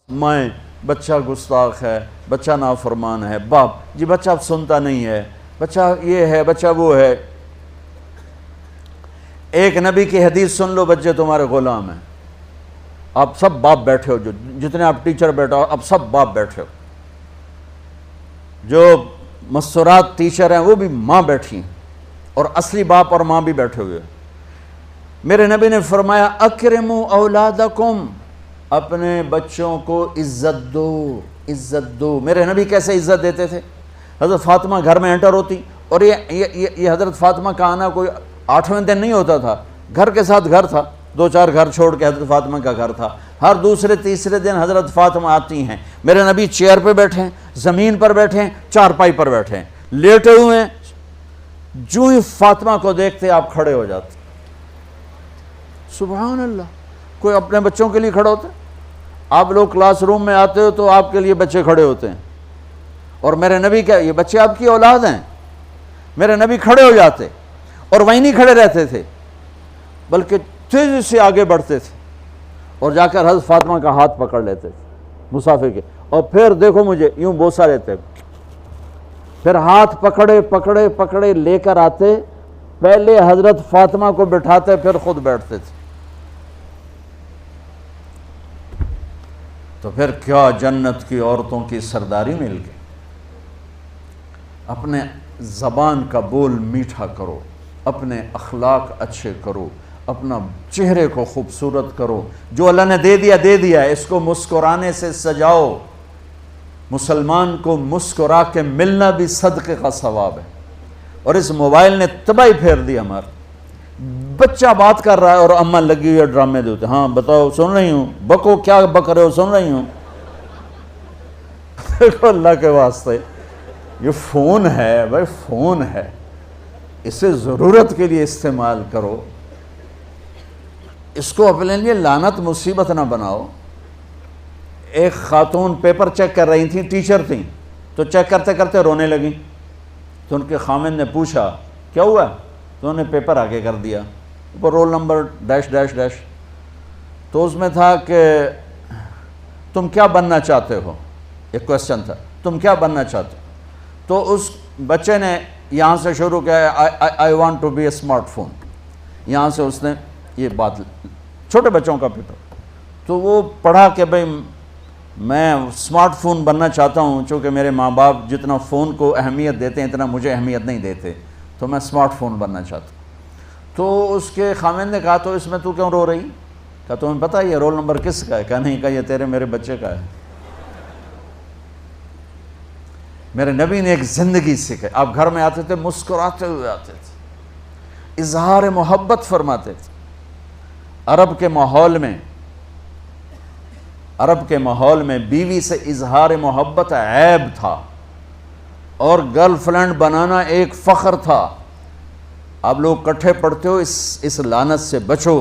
مائیں بچہ گستاخ ہے، بچہ نافرمان ہے، باپ جی بچہ اب سنتا نہیں ہے، بچہ یہ ہے، بچہ وہ ہے۔ ایک نبی کی حدیث سن لو، بچے تمہارے غلام ہیں۔ آپ سب باپ بیٹھے ہو، جو جتنے آپ ٹیچر بیٹھا ہو اب سب باپ بیٹھے ہو، جو مستورات ٹیچر ہیں وہ بھی ماں بیٹھی ہیں، اور اصلی باپ اور ماں بھی بیٹھے ہوئے۔ میرے نبی نے فرمایا اکرموا اولادکم، اپنے بچوں کو عزت دو، عزت دو۔ میرے نبی کیسے عزت دیتے تھے؟ حضرت فاطمہ گھر میں انٹر ہوتی، اور یہ حضرت فاطمہ کا آنا کوئی 8ویں دن نہیں ہوتا تھا، گھر کے ساتھ گھر تھا، 2-4 گھر چھوڑ کے حضرت فاطمہ کا گھر تھا۔ ہر دوسرے تیسرے دن حضرت فاطمہ آتی ہیں، میرے نبی چیئر پہ بیٹھے ہیں، زمین پر بیٹھے ہیں، چارپائی پر بیٹھے ہیں، لیٹے ہوئے ہیں، جو ہی فاطمہ کو دیکھتے آپ کھڑے ہو جاتے۔ سبحان اللہ، کوئی اپنے بچوں کے لیے کھڑا ہوتا ہے؟ آپ لوگ کلاس روم میں آتے ہو تو آپ کے لیے بچے کھڑے ہوتے ہیں، اور میرے نبی کیا یہ بچے آپ کی اولاد ہیں؟ میرے نبی کھڑے ہو جاتے، اور وہیں نہیں کھڑے رہتے تھے بلکہ تیزی سے آگے بڑھتے تھے، اور جا کر حضرت فاطمہ کا ہاتھ پکڑ لیتے تھے مسافر کے، اور پھر دیکھو مجھے یوں بوسہ لیتے، پھر ہاتھ پکڑے پکڑے پکڑے لے کر آتے، پہلے حضرت فاطمہ کو بٹھاتے پھر خود بیٹھتے تھے۔ تو پھر کیا جنت کی عورتوں کی سرداری مل گئی۔ اپنے زبان کا بول میٹھا کرو، اپنے اخلاق اچھے کرو، اپنا چہرے کو خوبصورت کرو، جو اللہ نے دے دیا ہے، اس کو مسکرانے سے سجاؤ۔ مسلمان کو مسکرا کے ملنا بھی صدقے کا ثواب ہے، اور اس موبائل نے تباہی پھیر دی ہمارا۔ بچہ بات کر رہا ہے اور اماں لگی ہوئی ہے ڈرامے دیتے، ہاں بتاؤ سن رہی ہوں، بکو کیا بک رہے ہو، سن رہی ہوں۔ دیکھو اللہ کے واسطے، یہ فون ہے بھائی، فون ہے، اسے ضرورت کے لیے استعمال کرو، اس کو اپنے لیے لعنت مصیبت نہ بناؤ۔ ایک خاتون پیپر چیک کر رہی تھیں، ٹیچر تھیں، تو چیک کرتے کرتے رونے لگیں، تو ان کے خامند نے پوچھا کیا ہوا؟ تو انہوں نے پیپر آگے کر دیا، اوپر roll number dash dash dash, تو اس میں تھا کہ تم کیا بننا چاہتے ہو، ایک کویسچن تھا، تم کیا بننا چاہتے ہو؟ تو اس بچے نے یہاں سے شروع کیا، I want to be a smartphone, یہاں سے اس نے یہ بات، چھوٹے بچوں کا پیپر، تو وہ پڑھا کہ بھئی میں اسمارٹ فون بننا چاہتا ہوں، چونکہ میرے ماں باپ جتنا فون کو اہمیت دیتے ہیں اتنا مجھے اہمیت نہیں دیتے، تو میں اسمارٹ فون بننا چاہتا ہوں۔ تو اس کے خامند نے کہا تو اس میں تو کیوں رو رہی؟ کہا تمہیں پتہ ہے یہ رول نمبر کس کا ہے؟ کہا نہیں، کہا یہ تیرے میرے بچے کا ہے۔ میرے نبی نے ایک زندگی سکھائی، آپ گھر میں آتے تھے مسکراتے ہوئے آتے تھے، اظہار محبت فرماتے تھے۔ عرب کے ماحول میں بیوی سے اظہار محبت عیب تھا، اور گرل فرینڈ بنانا ایک فخر تھا۔ آپ لوگ کٹھے پڑھتے ہو، اس لعنت سے بچو،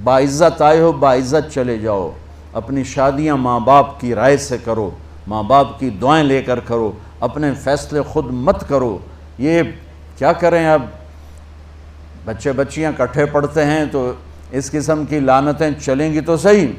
باعزت آئے ہو باعزت چلے جاؤ، اپنی شادیاں ماں باپ کی رائے سے کرو، ماں باپ کی دعائیں لے کر کرو، اپنے فیصلے خود مت کرو۔ یہ کیا کریں، اب بچے بچیاں کٹھے پڑھتے ہیں تو اس قسم کی لعنتیں چلیں گی تو صحیح،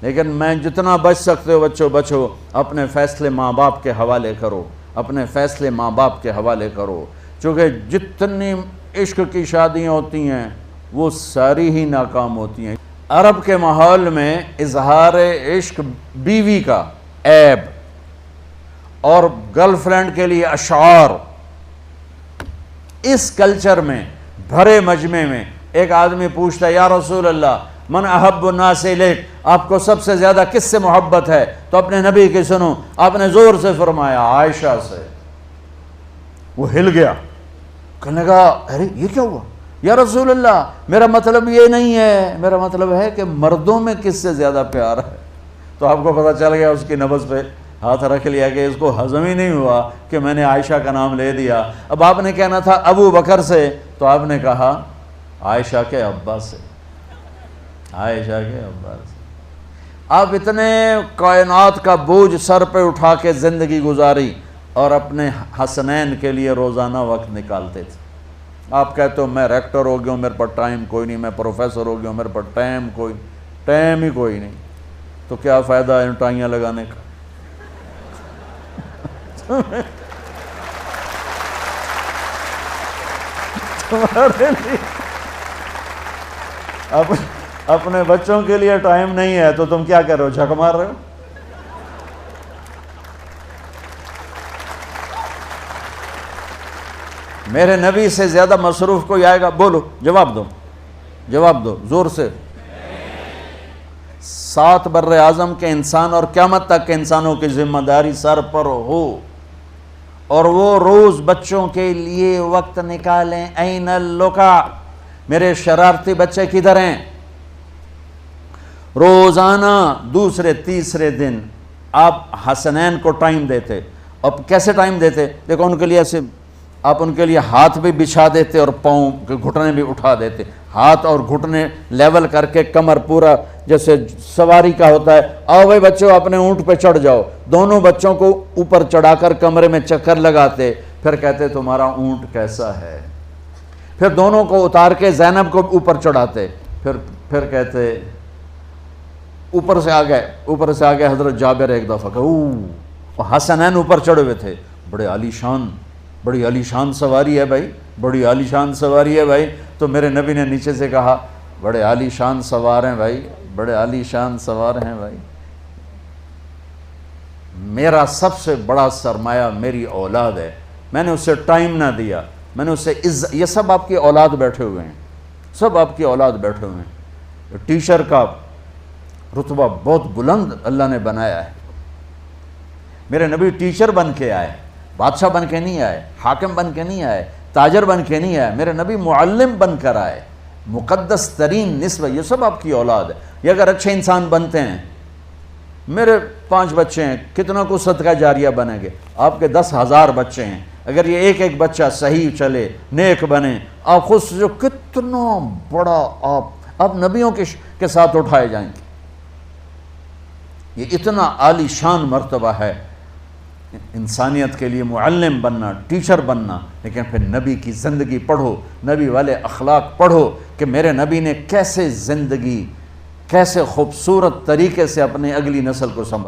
لیکن میں جتنا بچ سکتے ہو بچو بچو، اپنے فیصلے ماں باپ کے حوالے کرو، اپنے فیصلے ماں باپ کے حوالے کرو، چونکہ جتنی عشق کی شادیاں ہوتی ہیں وہ ساری ہی ناکام ہوتی ہیں۔ عرب کے ماحول میں اظہار عشق بیوی کا عیب، اور گرل فرینڈ کے لیے اشعار، اس کلچر میں بھرے مجمع میں ایک آدمی پوچھتا ہے یا رسول اللہ من احب الناس الیک، آپ کو سب سے زیادہ کس سے محبت ہے؟ تو اپنے نبی کی سنو، آپ نے زور سے فرمایا عائشہ سے۔ وہ ہل گیا، کہنے لگا ارے یہ کیا ہوا یا رسول اللہ، میرا مطلب یہ نہیں ہے، میرا مطلب ہے کہ مردوں میں کس سے زیادہ پیار ہے۔ تو آپ کو پتہ چل گیا، اس کی نبض پہ ہاتھ رکھ لیا کہ اس کو ہضم ہی نہیں ہوا کہ میں نے عائشہ کا نام لے دیا۔ اب آپ نے کہنا تھا ابو بکر سے، تو آپ نے کہا عائشہ کے ابا سے، عائشہ کے ابا سے۔ آپ اتنے کائنات کا بوجھ سر پہ اٹھا کے زندگی گزاری، اور اپنے حسنین کے لیے روزانہ وقت نکالتے تھے۔ آپ کہتے ہو میں ریکٹر ہو گیا ہوں، میرے پاس ٹائم کوئی نہیں، میں پروفیسر ہو گیا ہوں، میرے پاس ٹائم ہی کوئی نہیں۔ تو کیا فائدہ ہے ٹائیاں لگانے کا؟ تمہارے لیے اپنے بچوں کے لیے ٹائم نہیں ہے تو تم کیا کر رہے ہو؟ جھک مار رہے ہو؟ میرے نبی سے زیادہ مصروف کوئی آئے گا؟ بولو، جواب دو، جواب دو زور سے۔ 7 بر اعظم کے انسان اور قیامت تک کے انسانوں کی ذمہ داری سر پر ہو، اور وہ روز بچوں کے لیے وقت نکالیں۔ این اللقا، میرے شرارتی بچے کدھر ہیں؟ روزانہ دوسرے تیسرے دن آپ حسنین کو ٹائم دیتے۔ اب کیسے ٹائم دیتے؟ دیکھو ان کے لیے ایسے آپ ان کے لیے ہاتھ بھی بچھا دیتے اور پاؤں کے گھٹنے بھی اٹھا دیتے، ہاتھ اور گھٹنے لیول کر کے، کمر پورا جیسے سواری کا ہوتا ہے۔ آؤ بھائی بچوں اپنے اونٹ پہ چڑھ جاؤ، دونوں بچوں کو اوپر چڑھا کر کمرے میں چکر لگاتے، پھر کہتے تمہارا اونٹ کیسا ہے؟ پھر دونوں کو اتار کے زینب کو اوپر چڑھاتے، پھر کہتے اوپر سے آ گئے حضرت جابر ایک دفعہ کہ حسنین اوپر چڑھے ہوئے تھے، بڑی عالی شان سواری ہے بھائی، بڑی عالی شان سواری ہے بھائی۔ تو میرے نبی نے نیچے سے کہا بڑے عالی شان سوار ہیں بھائی، بڑے عالی شان سوار ہیں بھائی، میرا سب سے بڑا سرمایہ میری اولاد ہے، میں نے اسے ٹائم نہ دیا، میں نے اسے یہ سب آپ کی اولاد بیٹھے ہوئے ہیں، سب آپ کی اولاد بیٹھے ہوئے ہیں۔ ٹیچر کا رتبہ بہت بلند اللہ نے بنایا ہے۔ میرے نبی ٹیچر بن کے آئے، بادشاہ بن کے نہیں آئے، حاکم بن کے نہیں آئے، تاجر بن کے نہیں آئے، میرے نبی معلم بن کر آئے، مقدس ترین نسبت۔ یہ سب آپ کی اولاد ہے، یہ اگر اچھے انسان بنتے ہیں، میرے 5 بچے ہیں، کتنا کو صدقہ جاریہ بنیں گے؟ آپ کے 10,000 بچے ہیں، اگر یہ ایک بچہ صحیح چلے، نیک بنے، آپ خود سے جو کتنا بڑا آپ نبیوں کے ساتھ اٹھائے جائیں گے۔ یہ اتنا عالی شان مرتبہ ہے انسانیت کے لیے، معلم بننا، ٹیچر بننا۔ لیکن پھر نبی کی زندگی پڑھو، نبی والے اخلاق پڑھو کہ میرے نبی نے کیسے زندگی، کیسے خوبصورت طریقے سے اپنی اگلی نسل کو سنبھالا۔